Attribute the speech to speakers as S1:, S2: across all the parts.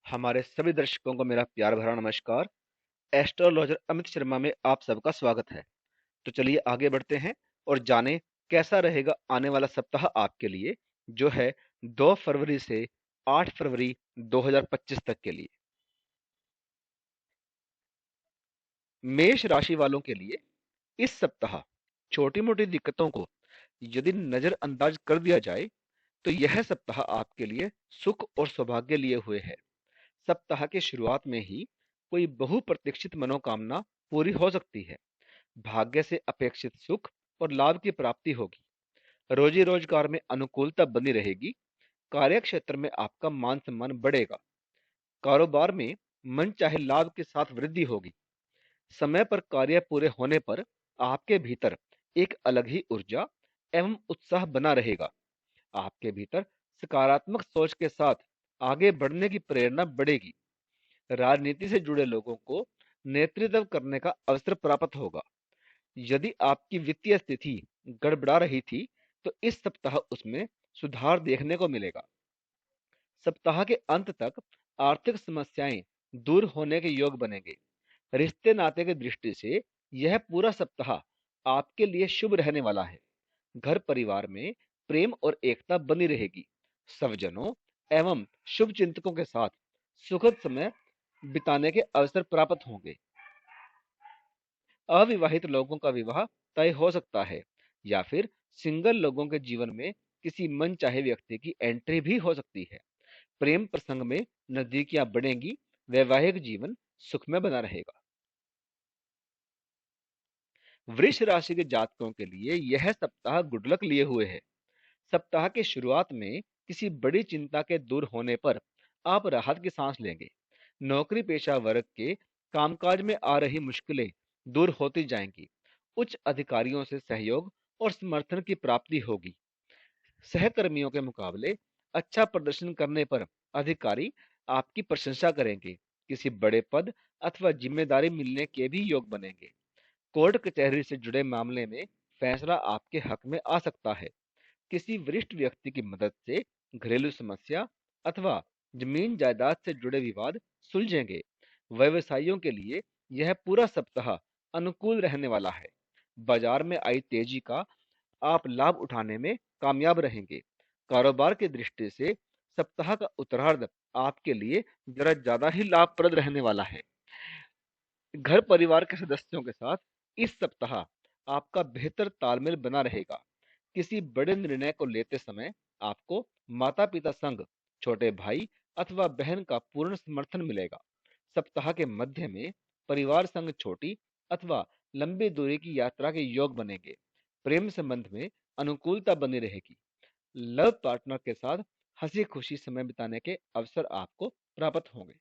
S1: हमारे सभी दर्शकों को मेरा प्यार भरा नमस्कार। एस्ट्रोलॉजर अमित शर्मा में आप सबका स्वागत है। तो चलिए आगे बढ़ते हैं और जानें कैसा रहेगा आने वाला सप्ताह आपके लिए, जो है 2 फरवरी से 8 फरवरी 2025 तक के लिए। मेष राशि वालों के लिए इस सप्ताह छोटी-मोटी दिक्कतों को यदि नजरअंदाज कर दिया जाए तो यह सप्ताह आपके लिए सुख और सौभाग्य लिए हुए है। सप्ताह की शुरुआत में ही कोई बहुप्रतीक्षित मनोकामना पूरी हो सकती है। भाग्य से अपेक्षित सुख और लाभ की प्राप्ति होगी। रोजी रोजगार में अनुकूलता बनी रहेगी। कार्य क्षेत्र में आपका मान सम्मान बढ़ेगा। कारोबार में मन चाहे लाभ के साथ वृद्धि होगी। समय पर कार्य पूरे होने पर आपके भीतर एक अलग ही ऊर्जा एवं उत्साह बना रहेगा। आपके भीतर सकारात्मक सोच के साथ आगे बढ़ने की प्रेरणा बढ़ेगी। राजनीति से जुड़े लोगों को नेतृत्व करने का अवसर प्राप्त होगा। यदि आपकी वित्तीय स्थिति गड़बड़ा रही थी, तो इस सप्ताह उसमें सुधार देखने को मिलेगा। सप्ताह के अंत तक आर्थिक समस्याएं दूर होने के योग बनेंगे। रिश्ते नाते की दृष्टि से यह पूरा सप्ताह आपके लिए शुभ रहने वाला है। घर परिवार में प्रेम और एकता बनी रहेगी। स्वजनों एवं शुभ चिंतकों के साथ सुखद समय बिताने के अवसर प्राप्त होंगे। अविवाहित लोगों का विवाह तय हो सकता है या फिर सिंगल लोगों के जीवन में किसी मनचाहे व्यक्ति की एंट्री भी हो सकती है। प्रेम प्रसंग में नजदीकियां बढ़ेंगी। वैवाहिक जीवन सुखमय बना रहेगा। वृष राशि के जातकों के लिए यह सप्ताह गुड लक लिए हुए है। सप्ताह की शुरुआत में किसी बड़ी चिंता के दूर होने पर आप राहत की सांस लेंगे। नौकरी पेशा वर्ग के कामकाज में आ रही मुश्किलें दूर होती जाएंगी। उच्च अधिकारियों से सहयोग और समर्थन की प्राप्ति होगी। सहकर्मियों के मुकाबले अच्छा प्रदर्शन करने पर अधिकारी आपकी प्रशंसा करेंगे। किसी बड़े पद अथवा जिम्मेदारी मिलने के भी योग बनेंगे। कोर्ट कचहरी से जुड़े मामले में फैसला आपके हक में आ सकता है। किसी वरिष्ठ व्यक्ति की मदद से घरेलू समस्या अथवा जमीन जायदाद से जुड़े विवाद सुलझेंगे। व्यवसायियों के लिए यह पूरा सप्ताह अनुकूल रहने वाला है। बाजार में आई तेजी का आप लाभ उठाने में कामयाब रहेंगे। कारोबार की दृष्टि से सप्ताह का उत्तरार्ध आपके लिए जरा ज्यादा ही लाभप्रद रहने वाला है। घर परिवार के सदस्यों के साथ इस सप्ताह आपका बेहतर तालमेल बना रहेगा। किसी बड़े निर्णय को लेते समय आपको माता पिता संग छोटे भाई अथवा बहन का पूर्ण समर्थन मिलेगा। सप्ताह के मध्य में परिवार संग छोटी अथवा लंबी दूरी की यात्रा के योग बनेंगे। प्रेम संबंध में अनुकूलता बनी रहेगी। लव पार्टनर के साथ हंसी खुशी समय बिताने के अवसर आपको प्राप्त होंगे।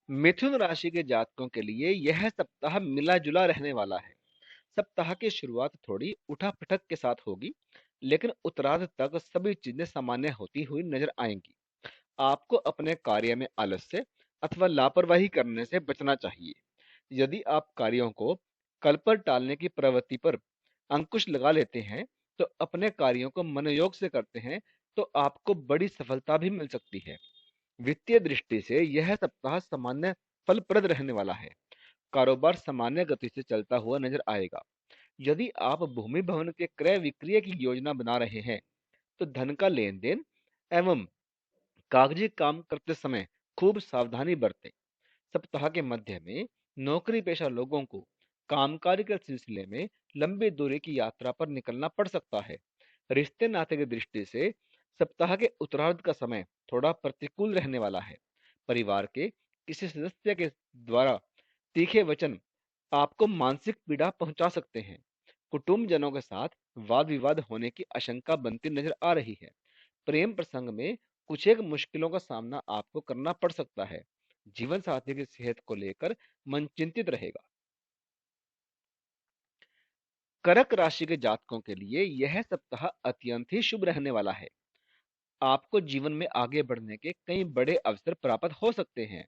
S1: मिथुन राशि के जातकों के लिए यह सप्ताह मिला जुला रहने वाला है। सप्ताह की शुरुआत थोड़ी उठा-पटक के साथ होगी, लेकिन उत्तरार्ध तक सभी चीजें सामान्य होती हुई नजर आएंगी। आपको अपने कार्य में आलस्य अथवा लापरवाही करने से बचना चाहिए। यदि आप कार्यों को कल पर टालने की प्रवृत्ति पर अंकुश लगा लेते हैं, तो अपने कार्यों को मनोयोग से करते हैं, तो आपको बड़ी सफलता भी मिल सकती है। वित्तीय दृष्टि से यह सप्ताह सामान्य फलप्रद रहने वाला है। कारोबार सामान्य गति से चलता हुआ नजर आएगा। यदि आप भूमि भवन के क्रय विक्रय की योजना बना रहे हैं, तो धन का लेन देन एवं कागजी काम करते समय खूब सावधानी बरतें। सप्ताह के मध्य में नौकरी पेशा लोगों को कामकाज के सिलसिले में लंबी दूरी की यात्रा पर निकलना पड़ सकता है। रिश्ते नाते की दृष्टि से सप्ताह के उत्तरार्ध का समय थोड़ा प्रतिकूल रहने वाला है। परिवार के किसी सदस्य के द्वारा तीखे वचन आपको मानसिक पीड़ा पहुंचा सकते हैं। कुटुंबजनों के साथ वाद विवाद होने की आशंका बनती नजर आ रही है। प्रेम प्रसंग में कुछ एक मुश्किलों का सामना आपको करना पड़ सकता है। जीवन साथी की सेहत को लेकर मन चिंतित रहेगा। कर्क राशि के जातकों के लिए यह सप्ताह अत्यंत ही शुभ रहने वाला है। आपको जीवन में आगे बढ़ने के कई बड़े अवसर प्राप्त हो सकते हैं,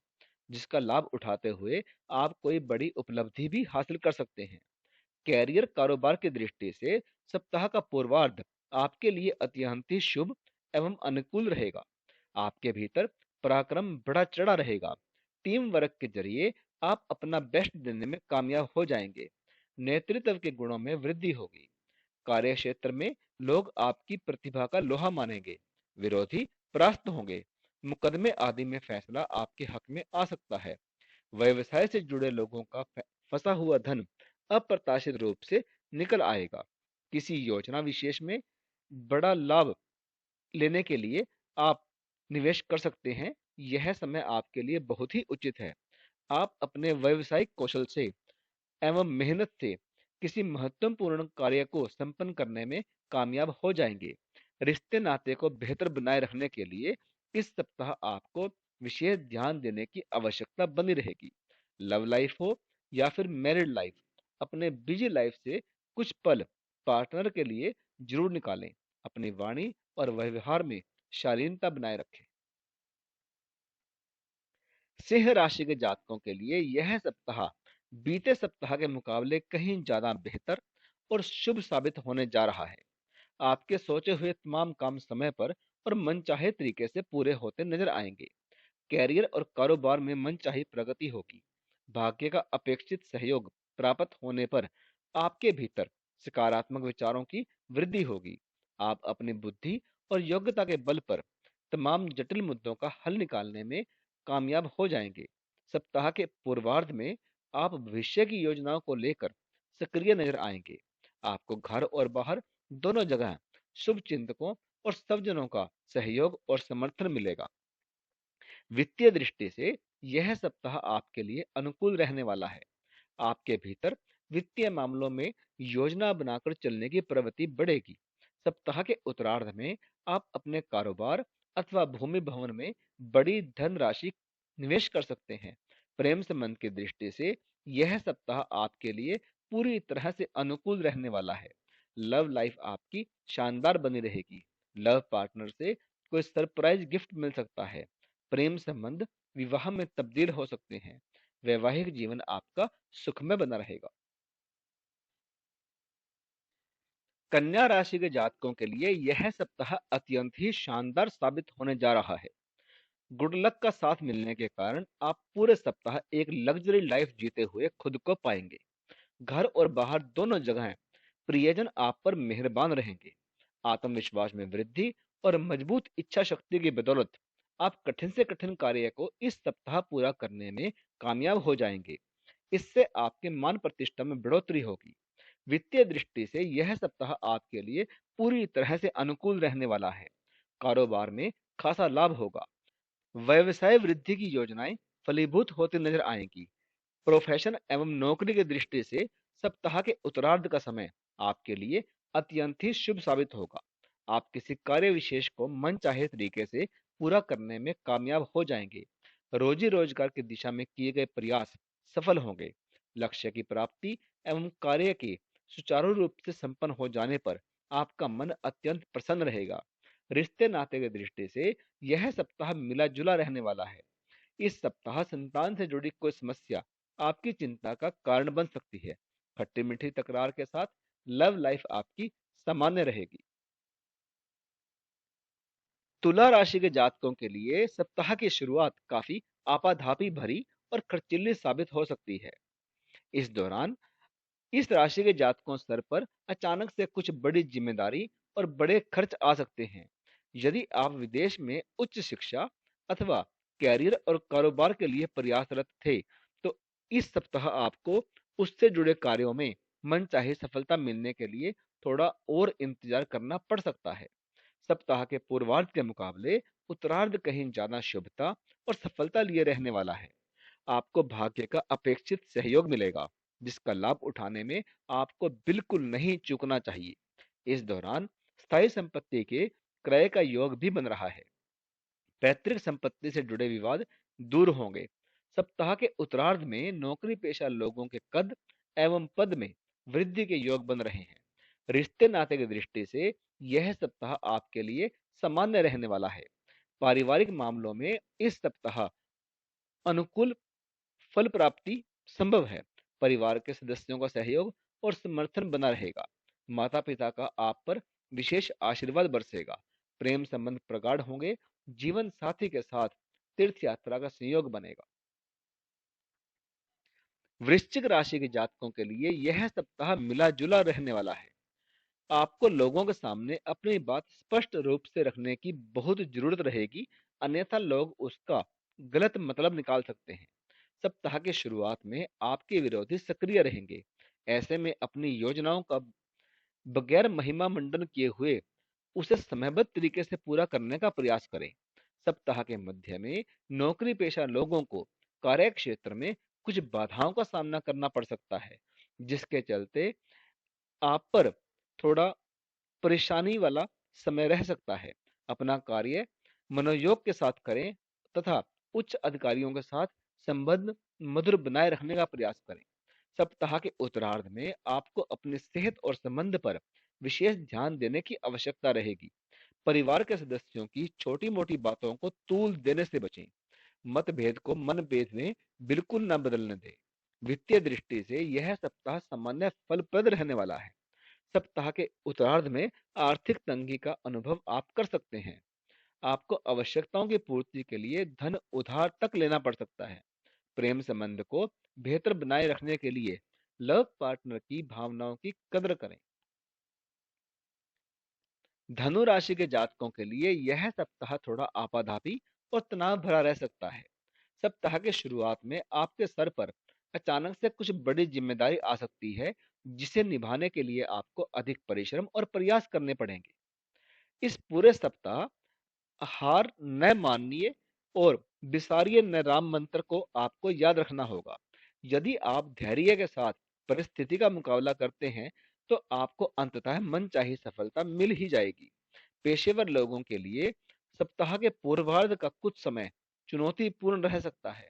S1: जिसका लाभ उठाते हुए आप कोई बड़ी उपलब्धि भी हासिल कर सकते हैं। कैरियर कारोबार की दृष्टि से सप्ताह का पूर्वार्ध आपके लिए अत्यंत ही शुभ एवं अनुकूल रहेगा। आपके भीतर पराक्रम बड़ा चढ़ा रहेगा। टीम वर्क के जरिए आप अपना बेस्ट देने में कामयाब हो जाएंगे। नेतृत्व के गुणों में वृद्धि होगी। कार्य क्षेत्र में लोग आपकी प्रतिभा का लोहा मानेंगे। विरोधी परास्त होंगे। मुकदमे आदि में फैसला आपके हक में आ सकता है। व्यवसाय से जुड़े लोगों का फंसा हुआ धन अप्रत्याशित रूप से निकल आएगा। किसी योजना विशेष में बड़ा लाभ लेने के लिए आप निवेश कर सकते हैं। यह समय आपके लिए बहुत ही उचित है। आप अपने व्यावसायिक कौशल से एवं मेहनत से किसी महत्वपूर्ण कार्य को संपन्न करने में कामयाब हो जाएंगे। रिश्ते नाते को बेहतर बनाए रखने के लिए इस सप्ताह आपको विशेष ध्यान देने की आवश्यकता बनी रहेगी। लव लाइफ हो या फिर मैरिड लाइफ, अपने बिजी लाइफ से कुछ पल पार्टनर के लिए जरूर निकालें। अपनी वाणी और व्यवहार में शालीनता बनाए रखें। सिंह राशि के जातकों के लिए यह सप्ताह बीते सप्ताह के मुकाबले कहीं ज्यादा बेहतर और शुभ साबित होने जा रहा है। आपके सोचे हुए तमाम काम समय पर और मनचाहे तरीके से पूरे होते नजर आएंगे। कैरियर और कारोबार में मनचाही प्रगति होगी। भाग्य का अपेक्षित सहयोग प्राप्त होने पर आपके भीतर सकारात्मक विचारों की वृद्धि होगी। आप अपनी बुद्धि और योग्यता के बल पर तमाम जटिल मुद्दों का हल निकालने में कामयाब हो जाएंगे। सप्ताह के पूर्वार्ध में आप भविष्य की योजनाओं को लेकर सक्रिय नजर आएंगे। आपको घर और बाहर दोनों जगह शुभ चिंतकों और सज्जनों का सहयोग और समर्थन मिलेगा। वित्तीय दृष्टि से यह सप्ताह आपके लिए अनुकूल रहने वाला है। आपके भीतर वित्तीय मामलों में योजना बनाकर चलने की प्रवृत्ति बढ़ेगी। सप्ताह के उत्तरार्ध में आप अपने कारोबार अथवा भूमि भवन में बड़ी धनराशि निवेश कर सकते हैं। प्रेम संबंध की दृष्टि से यह सप्ताह आपके लिए पूरी तरह से अनुकूल रहने वाला है। लव लाइफ आपकी शानदार बनी रहेगी। लव पार्टनर से कोई सरप्राइज गिफ्ट मिल सकता है। प्रेम संबंध विवाह में तब्दील हो सकते हैं। वैवाहिक जीवन आपका सुखमय बना रहेगा। कन्या राशि के जातकों के लिए यह सप्ताह अत्यंत ही शानदार साबित होने जा रहा है। गुड लक का साथ मिलने के कारण आप पूरे सप्ताह एक लग्जरी लाइफ जीते हुए खुद को पाएंगे। घर और बाहर दोनों जगह प्रियजन आप पर मेहरबान रहेंगे। आत्मविश्वास में वृद्धि और मजबूत इच्छा शक्ति की बदौलत आप कठिन से कठिन कार्य को इस सप्ताह पूरा करने में कामयाब हो जाएंगे। इससे आपके मान प्रतिष्ठा में बढ़ोतरी होगी। वित्तीय दृष्टि से यह सप्ताह आपके लिए पूरी तरह से अनुकूल रहने वाला है। कारोबार में खासा लाभ होगा। व्यवसाय वृद्धि की योजनाएं फलीभूत होती नजर आएंगी। प्रोफेशन एवं नौकरी की दृष्टि से सप्ताह के उत्तरार्ध का समय आपके लिए अत्यंत ही शुभ साबित होगा। आप किसी कार्य विशेष को मन चाहे तरीके से पूरा करने में कामयाब हो जाएंगे। रोजी रोजगार की दिशा में किए गए प्रयास सफल होंगे। लक्ष्य की प्राप्ति एवं कार्य के सुचारू रूप से संपन्न हो जाने पर आपका मन अत्यंत प्रसन्न रहेगा। रिश्ते नाते की दृष्टि से यह सप्ताह मिला जुला रहने वाला है। इस सप्ताह संतान से जुड़ी कोई समस्या आपकी चिंता का कारण बन सकती है। खट्टी मीठी तकरार के साथ लव लाइफ आपकी सामान्य रहेगी। तुला राशि के जातकों के लिए सप्ताह की शुरुआत काफी आपाधापी भरी और खर्चीली साबित हो सकती है। इस दौरान इस राशि के जातकों सर पर अचानक से कुछ बड़ी जिम्मेदारी और बड़े खर्च आ सकते हैं। यदि आप विदेश में उच्च शिक्षा अथवा कैरियर और कारोबार के लिए प्रयासरत थे, तो इस सप्ताह आपको उससे जुड़े कार्यों में मनचाही सफलता मिलने के लिए थोड़ा और इंतजार करना पड़ सकता है। सप्ताह के पूर्वार्ध के मुकाबले उत्तरार्ध कहीं ज्यादा शुभता और सफलता लिए रहने वाला है। आपको भाग्य का अपेक्षित सहयोग मिलेगा, जिसका लाभ उठाने में आपको बिल्कुल नहीं चूकना चाहिए। इस दौरान स्थायी संपत्ति के क्रय का योग भी बन रहा है। पैतृक संपत्ति से जुड़े विवाद दूर होंगे। सप्ताह के उत्तरार्ध में नौकरी पेशा लोगों के कद एवं पद में वृद्धि के योग बन रहे हैं। रिश्ते नाते की दृष्टि से यह सप्ताह आपके लिए सामान्य रहने वाला है। पारिवारिक मामलों में इस सप्ताह अनुकूल फल प्राप्ति संभव है। परिवार के सदस्यों का सहयोग और समर्थन बना रहेगा। माता पिता का आप पर विशेष आशीर्वाद बरसेगा। प्रेम संबंध प्रगाढ़ होंगे जीवन साथी के साथ तीर्थ यात्रा का संयोग बनेगा। वृश्चिक राशि के जातकों के लिए यह सप्ताह मिला जुला रहने वाला है। आपको लोगों के सामने अपनी बात स्पष्ट रूप से रखने की बहुत जरूरत रहेगी, अन्यथा लोग उसका गलत मतलब निकाल सकते हैं। सप्ताह की शुरुआत में आपके विरोधी सक्रिय रहेंगे। ऐसे में अपनी योजनाओं का बगैर महिमा मंडन किए हुए उसे समयबद्ध तरीके से पूरा करने का प्रयास करें। सप्ताह के मध्य में नौकरी पेशा लोगों को कार्य क्षेत्र में कुछ बाधाओं का सामना करना पड़ सकता है, जिसके चलते आप पर थोड़ा परेशानी वाला समय रह सकता है। अपना कार्य मनोयोग के साथ करें तथा उच्च अधिकारियों के साथ संबंध मधुर बनाए रखने का प्रयास करें। सप्ताह के उत्तरार्ध में आपको अपनी सेहत और संबंध पर विशेष ध्यान देने की आवश्यकता रहेगी। परिवार के सदस्यों की छोटी मोटी बातों को तूल देने से बचें। मतभेद को मनभेद में बिल्कुल न बदलने दें। वित्तीय दृष्टि से यह सप्ताह सामान्य फलप्रद रहने वाला है। सप्ताह के उत्तरार्ध में आर्थिक तंगी का अनुभव आप कर सकते हैं। आपको आवश्यकताओं की पूर्ति के लिए धन उधार तक लेना पड़ सकता है। प्रेम संबंध को बेहतर बनाए रखने के लिए लव पार्टनर की भावनाओं की कदर करें। धनु राशि के जातकों के लिए यह सप्ताह थोड़ा आपाधापी और तनाव भरा रह सकता है। सप्ताह के शुरुआत में आपके सर पर अचानक से कुछ बड़ी जिम्मेदारी आ सकती है, जिसे निभाने के लिए आपको अधिक परिश्रम और प्रयास करने पड़ेंगे। इस पूरे सप्ताह हार न मानिए और विसारिये न राम मंत्र को आपको याद रखना होगा। यदि आप धैर्य के साथ परिस्थिति का मुकाबला करते हैं, तो आपको अंततः मनचाही सफलता मिल ही जाएगी। पेशेवर लोगों के लिए सप्ताह के पूर्वार्ध का कुछ समय चुनौतीपूर्ण रह सकता है।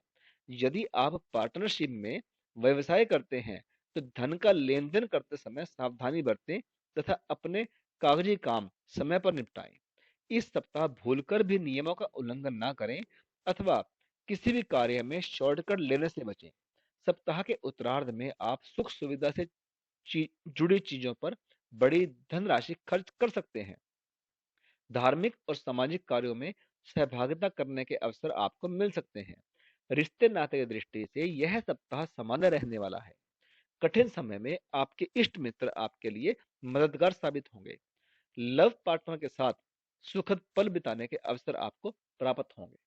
S1: यदि आप पार्टनरशिप में व्यवसाय करते हैं, तो धन का लेन देन करते समय सावधानी बरतें तथा अपने कागजी काम समय पर निपटाएं। इस सप्ताह भूलकर भी नियमों का उल्लंघन ना करें अथवा किसी भी कार्य में शॉर्टकट लेने से बचें। सप्ताह के उत्तरार्ध में आप सुख सुविधा से जुड़ी चीजों पर बड़ी धनराशि खर्च कर सकते हैं। धार्मिक और सामाजिक कार्यों में सहभागिता करने के अवसर आपको मिल सकते हैं। रिश्ते नाते की दृष्टि से यह सप्ताह सामान्य रहने वाला है। कठिन समय में आपके इष्ट मित्र आपके लिए मददगार साबित होंगे। लव पार्टनर के साथ सुखद पल बिताने के अवसर आपको प्राप्त होंगे।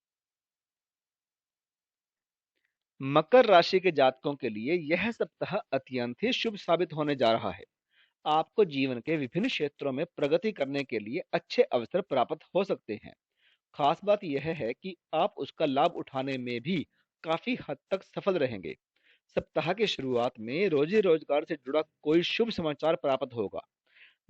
S1: मकर राशि के जातकों के लिए यह सप्ताह अत्यंत ही शुभ साबित होने जा रहा है। आपको जीवन के विभिन्न क्षेत्रों में प्रगति करने के लिए अच्छे अवसर प्राप्त हो सकते हैं। खास बात यह है कि आप उसका लाभ उठाने में भी काफी हद तक सफल रहेंगे। सप्ताह की शुरुआत में रोजी रोजगार से जुड़ा कोई शुभ समाचार प्राप्त होगा,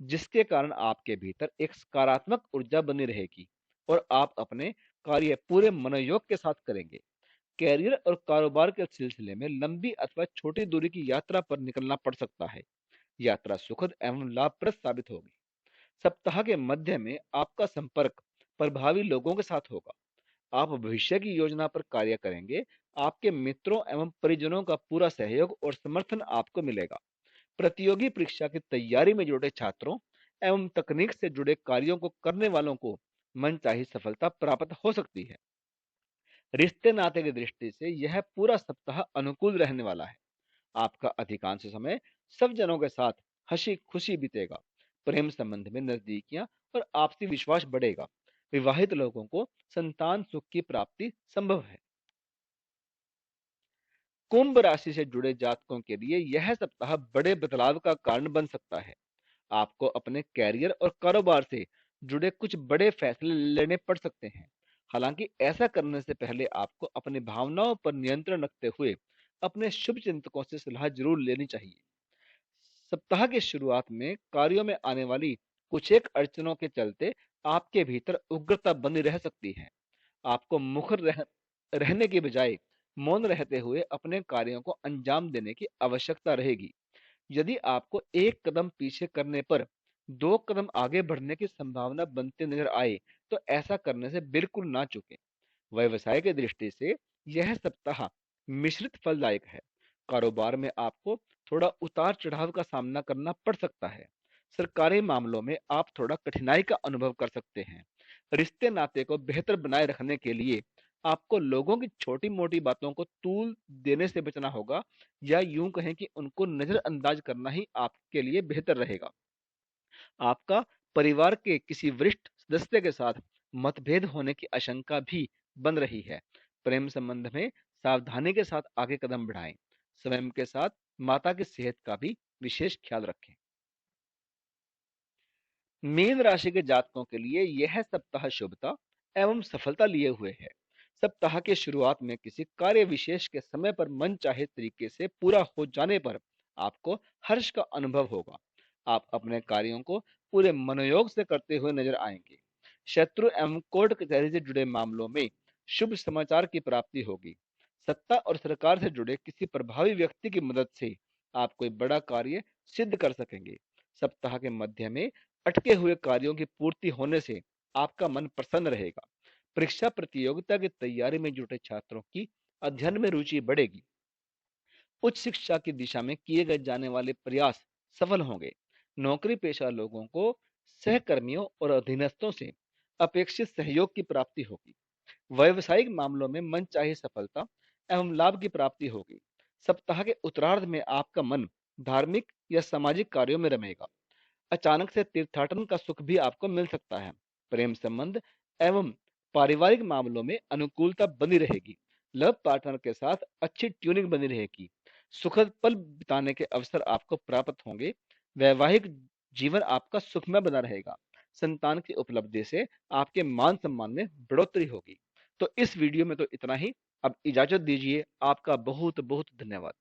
S1: जिसके कारण आपके भीतर एक सकारात्मक ऊर्जा बनी रहेगी और आप अपने कार्य पूरे मनोयोग के साथ करेंगे। कैरियर और कारोबार के सिलसिले में लंबी अथवा छोटी दूरी की यात्रा पर निकलना पड़ सकता है। यात्रा सुखद एवं लाभप्रद साबित होगी। सप्ताह के मध्य में आपका संपर्क प्रभावी लोगों के साथ होगा। आप भविष्य की योजना पर कार्य करेंगे। आपके मित्रों एवं परिजनों का पूरा सहयोग और समर्थन आपको मिलेगा। प्रतियोगी परीक्षा की तैयारी में जुड़े छात्रों एवं तकनीक से जुड़े कार्यों को करने वालों को मनचाही सफलता प्राप्त हो सकती है। रिश्ते नाते की दृष्टि से यह पूरा सप्ताह अनुकूल रहने वाला है। आपका अधिकांश समय सब जनों के साथ हंसी खुशी बीतेगा। प्रेम संबंध में नजदीकियां और आपसी विश्वास बढ़ेगा। विवाहित लोगों को संतान सुख की प्राप्ति संभव है। कुंभ राशि से जुड़े जातकों के लिए यह सप्ताह बड़े बदलाव का कारण बन सकता है। आपको अपने कैरियर और कारोबार से जुड़े कुछ बड़े फैसले लेने पड़ सकते हैं। हालांकि ऐसा करने से पहले आपको अपनी भावनाओं पर नियंत्रण रखते हुए अपने शुभ चिंतकों से सलाह जरूर लेनी चाहिए। सप्ताह की शुरुआत में कार्यों में आने वाली कुछ एक अड़चनों के चलते आपके भीतर उग्रता बनी रह सकती है। आपको मुखर रहने की बजाय मौन रहते हुए अपने कार्यों को अंजाम देने की आवश्यकता रहेगी। यदि आपको एक कदम पीछे करने पर दो कदम आगे बढ़ने की संभावना बनती नजर आए, तो ऐसा करने से बिल्कुल ना चूकें। व्यवसाय की दृष्टि से यह सप्ताह मिश्रित फलदायक है। कारोबार में आपको थोड़ा उतार चढ़ाव का सामना करना पड़ सकता है। सरकारी मामलों में आप थोड़ा कठिनाई का अनुभव कर सकते हैं। रिश्ते नाते को बेहतर बनाए रखने के लिए आपको लोगों की छोटी-मोटी बातों को तूल देने से बचना होगा, या यूं कहें कि उनको नजरअंदाज करना ही आपके लिए बेहतर रहेगा। आपका परिवार के किसी वरिष्ठ सदस्य के साथ मतभेद होने की आशंका भी बन रही है। प्रेम संबंध में सावधानी के साथ आगे कदम बढ़ाएं। स्वयं के साथ माता की सेहत का भी विशेष ख्याल रखें। मीन राशि के जातकों के लिए यह सप्ताह शुभता एवं सफलता लिए हुए है। सप्ताह के शुरुआत में किसी कार्य विशेष के समय पर मन चाहे तरीके से पूरा हो जाने पर आपको हर्ष का अनुभव होगा। आप अपने कार्यों को पूरे मनोयोग से करते हुए नजर आएंगे। शत्रु एवं कोर्ट कचहरी से जुड़े मामलों में शुभ समाचार की प्राप्ति होगी। सत्ता और सरकार से जुड़े किसी प्रभावी व्यक्ति की मदद से आप कोई बड़ा कार्य सिद्ध कर सकेंगे। सप्ताह के मध्य में अटके हुए कार्यों की पूर्ति होने से आपका मन प्रसन्न रहेगा। परीक्षा प्रतियोगिता की तैयारी में जुटे छात्रों की अध्ययन में रुचि बढ़ेगी। उच्च शिक्षा की दिशा में किए गए जाने वाले प्रयास सफल होंगे। नौकरी पेशा लोगों को सहकर्मियों और अधीनस्थों से अपेक्षित सहयोग की प्राप्ति होगी। व्यावसायिक मामलों में मनचाही सफलता एवं लाभ की प्राप्ति होगी। सप्ताह के उत्तरार्ध में आपका मन धार्मिक या सामाजिक कार्यों में रमेगा। अचानक से तीर्थाटन का सुख भी आपको मिल सकता है। प्रेम संबंध एवं पारिवारिक मामलों में अनुकूलता बनी रहेगी। लव पार्टनर के साथ अच्छी ट्यूनिंग बनी रहेगी। सुखद पल बिताने के अवसर आपको प्राप्त होंगे। वैवाहिक जीवन आपका सुखमय बना रहेगा। संतान की उपलब्धि से आपके मान सम्मान में बढ़ोतरी होगी। तो इस वीडियो में तो इतना ही। अब इजाजत दीजिए। आपका बहुत बहुत धन्यवाद।